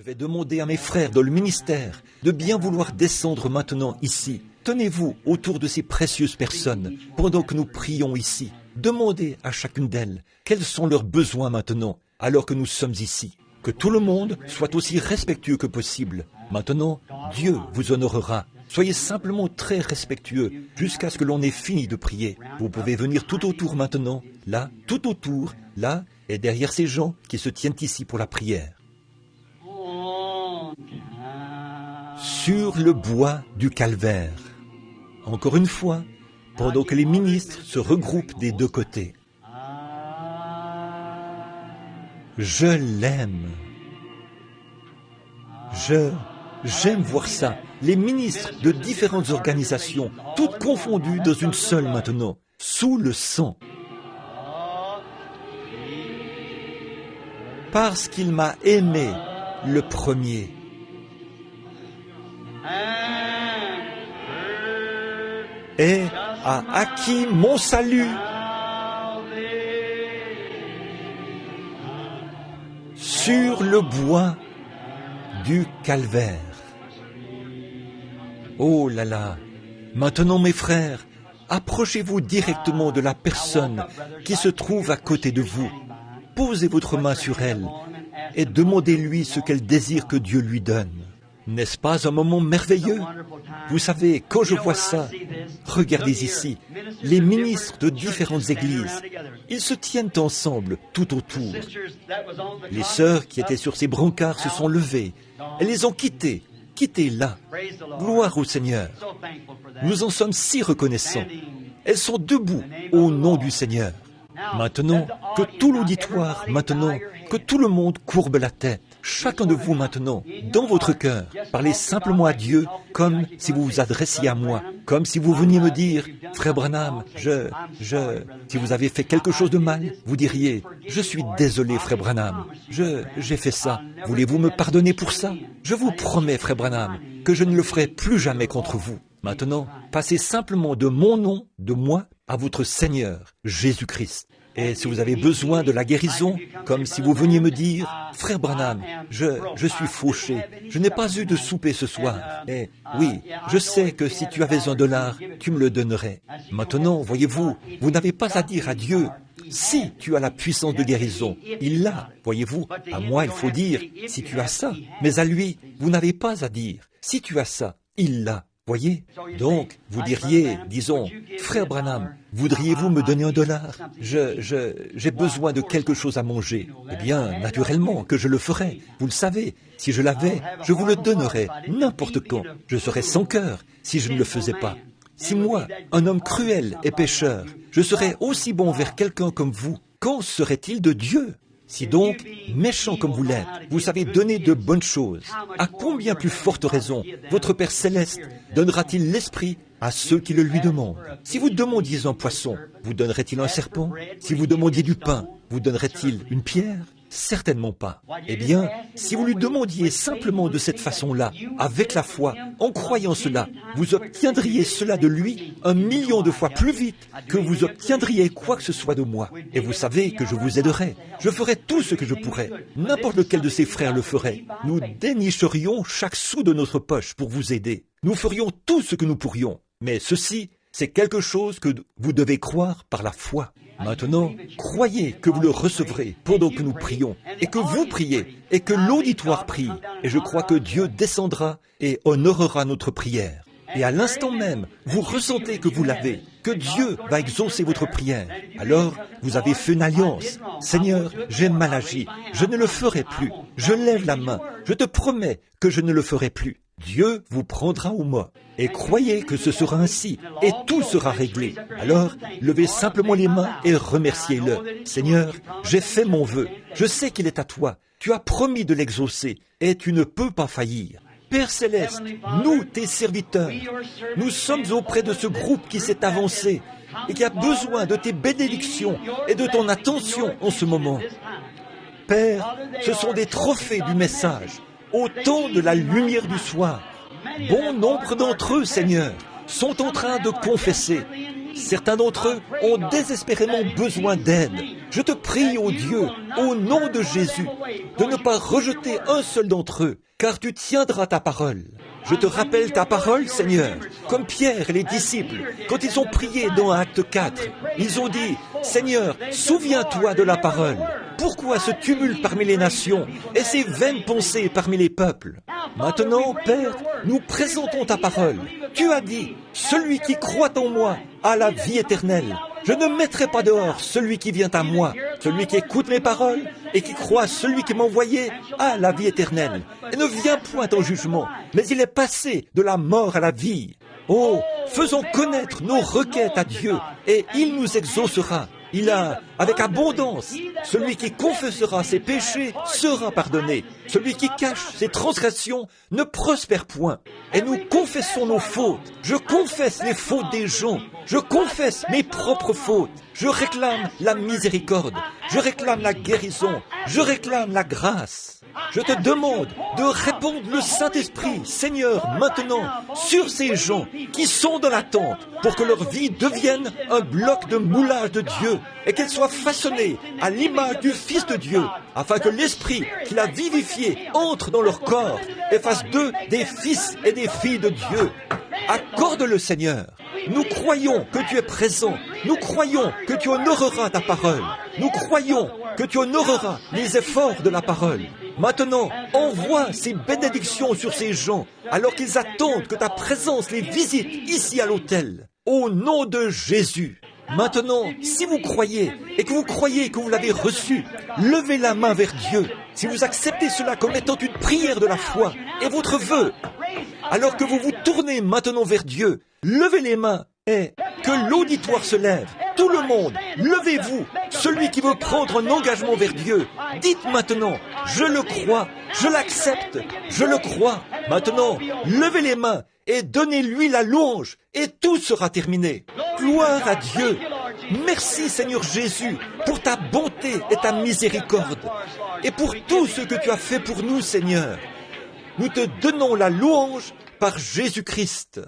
Je vais demander à mes frères dans le ministère de bien vouloir descendre maintenant ici. Tenez-vous autour de ces précieuses personnes pendant que nous prions ici. Demandez à chacune d'elles quels sont leurs besoins maintenant, alors que nous sommes ici. Que tout le monde soit aussi respectueux que possible. Maintenant, Dieu vous honorera. Soyez simplement très respectueux jusqu'à ce que l'on ait fini de prier. Vous pouvez venir tout autour maintenant, là, tout autour, là, et derrière ces gens qui se tiennent ici pour la prière. Sur le bois du calvaire. Encore une fois, pendant que les ministres se regroupent des deux côtés. Je l'aime. J'aime voir ça. Les ministres de différentes organisations, toutes confondues dans une seule maintenant, sous le sang. Parce qu'il m'a aimé le premier. Et a acquis mon salut sur le bois du calvaire. Oh là là! Maintenant, mes frères, approchez-vous directement de la personne qui se trouve à côté de vous. Posez votre main sur elle et demandez-lui ce qu'elle désire que Dieu lui donne. N'est-ce pas un moment merveilleux? Vous savez, quand je vois ça, regardez ici, les ministres de différentes églises, ils se tiennent ensemble tout autour. Les sœurs qui étaient sur ces brancards se sont levées. Elles les ont quittées là. Gloire au Seigneur. Nous en sommes si reconnaissants. Elles sont debout au nom du Seigneur. Maintenant, que tout l'auditoire, maintenant, que tout le monde courbe la tête. Chacun de vous maintenant, dans votre cœur, parlez simplement à Dieu comme si vous vous adressiez à moi, comme si vous veniez me dire, « Frère Branham, si vous avez fait quelque chose de mal, vous diriez, « Je suis désolé, Frère Branham, j'ai fait ça. Voulez-vous me pardonner pour ça? Je vous promets, Frère Branham, que je ne le ferai plus jamais contre vous. » Maintenant, passez simplement de mon nom, de moi, à votre Seigneur, Jésus-Christ. Et si vous avez besoin de la guérison, comme si vous veniez me dire, « Frère Branham, je suis fauché, je n'ai pas eu de souper ce soir. Et oui, je sais que si tu avais $1, tu me le donnerais. » Maintenant, voyez-vous, vous n'avez pas à dire à Dieu, « Si tu as la puissance de guérison, il l'a. » Voyez-vous, à moi il faut dire, « Si tu as ça. » Mais à lui, vous n'avez pas à dire, « Si tu as ça, il l'a. » Voyez? Donc, vous diriez, disons, « Frère Branham, voudriez-vous me donner $? J'ai besoin de quelque chose à manger. » Eh bien, naturellement que je le ferais. Vous le savez, si je l'avais, je vous le donnerais n'importe quand. Je serais sans cœur si je ne le faisais pas. Si moi, un homme cruel et pécheur, je serais aussi bon vers quelqu'un comme vous, qu'en serait-il de Dieu? Si donc, méchant comme vous l'êtes, vous savez donner de bonnes choses, à combien plus forte raison votre Père Céleste donnera-t-il l'Esprit à ceux qui le lui demandent? Si vous demandiez un poisson, vous donnerait-il un serpent? Si vous demandiez du pain, vous donnerait-il une pierre? Certainement pas. Eh bien, si vous lui demandiez simplement de cette façon-là, avec la foi, en croyant cela, vous obtiendriez cela de lui 1 000 000 de fois plus vite que vous obtiendriez quoi que ce soit de moi. Et vous savez que je vous aiderai. Je ferai tout ce que je pourrai. N'importe lequel de ses frères le ferait. Nous dénicherions chaque sou de notre poche pour vous aider. Nous ferions tout ce que nous pourrions. Mais ceci, c'est quelque chose que vous devez croire par la foi. Maintenant, croyez que vous le recevrez pendant que nous prions, et que vous priez, et que l'auditoire prie. Et je crois que Dieu descendra et honorera notre prière. Et à l'instant même, vous ressentez que vous l'avez, que Dieu va exaucer votre prière. Alors, vous avez fait une alliance. Seigneur, j'ai mal agi. Je ne le ferai plus. Je lève la main. Je te promets que je ne le ferai plus. Dieu vous prendra au mot. Et croyez que ce sera ainsi, et tout sera réglé. Alors, levez simplement les mains et remerciez-le. Seigneur, j'ai fait mon vœu. Je sais qu'il est à toi. Tu as promis de l'exaucer, et tu ne peux pas faillir. Père Céleste, nous, tes serviteurs, nous sommes auprès de ce groupe qui s'est avancé et qui a besoin de tes bénédictions et de ton attention en ce moment. Père, ce sont des trophées du message, au temps de la lumière du soir. Bon nombre d'entre eux, Seigneur, sont en train de confesser. Certains d'entre eux ont désespérément besoin d'aide. Je te prie, ô Dieu, au nom de Jésus, de ne pas rejeter un seul d'entre eux, car tu tiendras ta parole. Je te rappelle ta parole, Seigneur, comme Pierre et les disciples, quand ils ont prié dans Acte 4. Ils ont dit, Seigneur, souviens-toi de la parole. Pourquoi ce tumulte parmi les nations et ces vaines pensées parmi les peuples? Maintenant, Père, nous présentons ta parole. Tu as dit, celui qui croit en moi a la vie éternelle. Je ne mettrai pas dehors celui qui vient à moi, celui qui écoute mes paroles et qui croit celui qui m'a envoyé a la vie éternelle. Et ne vient point en jugement, mais il est passé de la mort à la vie. Oh, faisons connaître nos requêtes à Dieu et il nous exaucera. Il a, avec abondance, celui qui confessera ses péchés sera pardonné. Celui qui cache ses transgressions ne prospère point. Et nous confessons nos fautes. Je confesse les fautes des gens. Je confesse mes propres fautes. Je réclame la miséricorde. Je réclame la guérison. Je réclame la grâce. Je te demande de répandre le Saint-Esprit, Seigneur, maintenant, sur ces gens qui sont dans l'attente pour que leur vie devienne un bloc de moulage de Dieu et qu'elle soit façonnée à l'image du Fils de Dieu, afin que l'Esprit qui l'a vivifié entre dans leur corps et fasse d'eux des fils et des filles de Dieu. Accorde-le, Seigneur. Nous croyons que tu es présent. Nous croyons que tu honoreras ta parole. Nous croyons que tu honoreras les efforts de la parole. Maintenant, envoie ces bénédictions sur ces gens, alors qu'ils attendent que ta présence les visite ici à l'autel. Au nom de Jésus. Maintenant, si vous croyez, et que vous croyez que vous l'avez reçu, levez la main vers Dieu. Si vous acceptez cela comme étant une prière de la foi, et votre vœu, alors que vous vous tournez maintenant vers Dieu, levez les mains, et que l'auditoire se lève. Tout le monde, levez-vous. Celui qui veut prendre un engagement vers Dieu, dites maintenant, je le crois, je l'accepte, je le crois. Maintenant, levez les mains et donnez-lui la louange et tout sera terminé. Gloire à Dieu. Merci Seigneur Jésus pour ta bonté et ta miséricorde et pour tout ce que tu as fait pour nous, Seigneur. Nous te donnons la louange par Jésus-Christ.